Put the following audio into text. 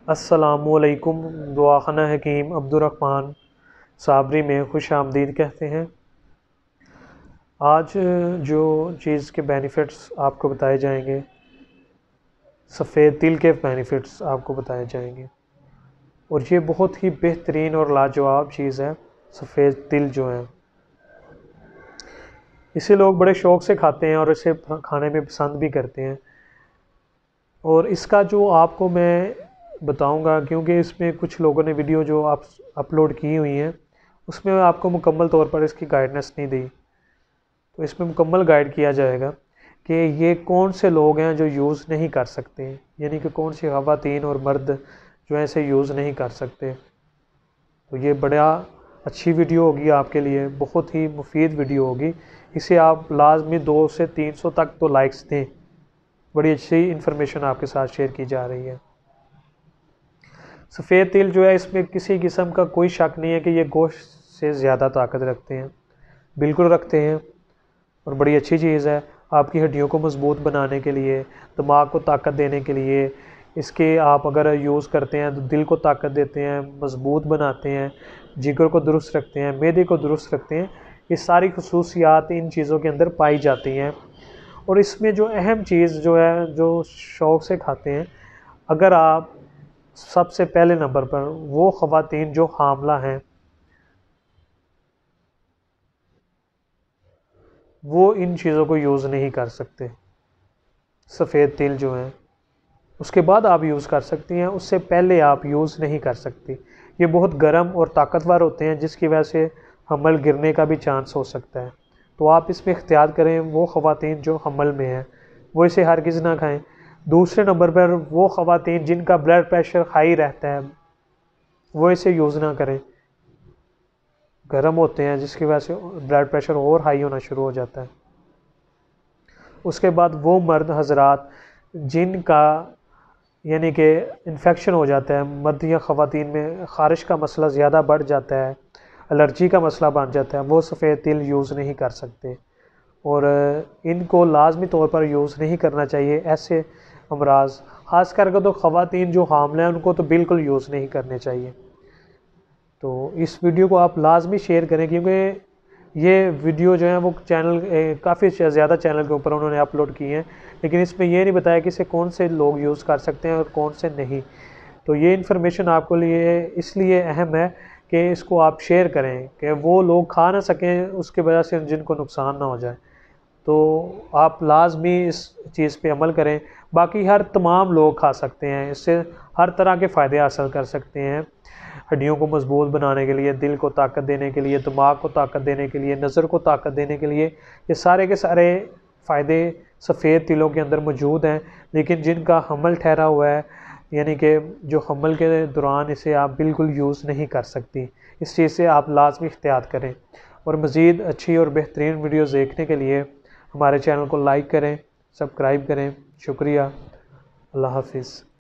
अस्सलामुअलैकुम। दुआख़ाना हकीम अब्दुर्रहमान साबरी में खुश आमदीद कहते हैं। आज जो चीज़ के बेनिफ़िट्स आपको बताए जाएंगे, सफ़ेद तिल के बेनिफ़िट्स आपको बताए जाएंगे, और ये बहुत ही बेहतरीन और लाजवाब चीज़ है। सफ़ेद तिल जो है, इसे लोग बड़े शौक़ से खाते हैं और इसे खाने में पसंद भी करते हैं। और इसका जो आपको मैं बताऊंगा, क्योंकि इसमें कुछ लोगों ने वीडियो जो आप अपलोड की हुई हैं उसमें आपको मुकम्मल तौर पर इसकी गाइडेंस नहीं दी, तो इसमें मुकम्मल गाइड किया जाएगा कि ये कौन से लोग हैं जो यूज़ नहीं कर सकते हैं, यानी कि कौन सी ख़वातीन और मर्द जो है इसे यूज़ नहीं कर सकते। तो ये बड़ा अच्छी वीडियो होगी आपके लिए, बहुत ही मुफीद वीडियो होगी। इसे आप लाजमी 200 से 300 तक तो लाइक्स दें। बड़ी अच्छी इन्फॉर्मेशन आपके साथ शेयर की जा रही है। सफ़ेद तिल जो है, इसमें किसी किस्म का कोई शक नहीं है कि ये गोश्त से ज़्यादा ताकत रखते हैं, बिल्कुल रखते हैं। और बड़ी अच्छी चीज़ है आपकी हड्डियों को मज़बूत बनाने के लिए, दिमाग को ताकत देने के लिए। इसके आप अगर यूज़ करते हैं तो दिल को ताकत देते हैं, मज़बूत बनाते हैं, जिगर को दुरुस्त रखते हैं, मैदे को दुरुस्त रखते हैं। ये सारी खसूसियात इन चीज़ों के अंदर पाई जाती हैं। और इसमें जो अहम चीज़ जो है, जो शौक़ से खाते हैं, अगर आप सबसे पहले नंबर पर वो ख़वातीन जो हामला हैं, वो इन चीज़ों को यूज़ नहीं कर सकते। सफ़ेद तिल जो है, उसके बाद आप यूज़ कर सकती हैं, उससे पहले आप यूज़ नहीं कर सकती। ये बहुत गर्म और ताकतवर होते हैं, जिसकी वजह से हमल गिरने का भी चांस हो सकता है। तो आप इसमें इख्तियार करें, वो ख़वातीन जो हमल में हैं वो इसे हरगिज़ ना खाएं। दूसरे नंबर पर वो ख़वातीन जिनका ब्लड प्रेशर हाई रहता है, वो इसे यूज़ ना करें। गर्म होते हैं, जिसकी वजह से ब्लड प्रेशर और हाई होना शुरू हो जाता है। उसके बाद वो मर्द हजरात जिनका यानी कि इन्फेक्शन हो जाता है, मर्द या ख़वातीन में ख़ारिश का मसला ज़्यादा बढ़ जाता है, एलर्जी का मसला बन जाता है, वो सफ़ेद तिल यूज़ नहीं कर सकते। और इनको लाजमी तौर पर यूज़ नहीं करना चाहिए। ऐसे अमराज ख़ास करके तो ख़वातीन जो हामिला हैं उनको तो बिल्कुल यूज़ नहीं करने चाहिए। तो इस वीडियो को आप लाजमी शेयर करें, क्योंकि ये वीडियो जो है वो चैनल काफ़ी ज़्यादा चैनल के ऊपर उन्होंने अपलोड की हैं, लेकिन इसमें ये नहीं बताया कि इसे कौन से लोग यूज़ कर सकते हैं और कौन से नहीं। तो ये इन्फॉर्मेशन आपको लिए इसलिए अहम है कि इसको आप शेयर करें कि वो लोग खा ना सकें, उसके वजह से जिनको नुकसान ना हो जाए। तो आप लाजमी इस चीज़ पे अमल करें। बाकी हर तमाम लोग खा सकते हैं, इससे हर तरह के फ़ायदे हासिल कर सकते हैं। हड्डियों को मजबूत बनाने के लिए, दिल को ताकत देने के लिए, दिमाग को ताकत देने के लिए, नज़र को ताकत देने के लिए, ये सारे के सारे फ़ायदे सफ़ेद तिलों के अंदर मौजूद हैं। लेकिन जिनका हमल ठहरा हुआ है, यानी कि जो हमल के दौरान इसे आप बिल्कुल यूज़ नहीं कर सकती, इस चीज़ से आप लाजमी एहतियात करें। और मज़ीद अच्छी और बेहतरीन वीडियोज़ देखने के लिए हमारे चैनल को लाइक करें, सब्सक्राइब करें। शुक्रिया। अल्लाह हाफिज़।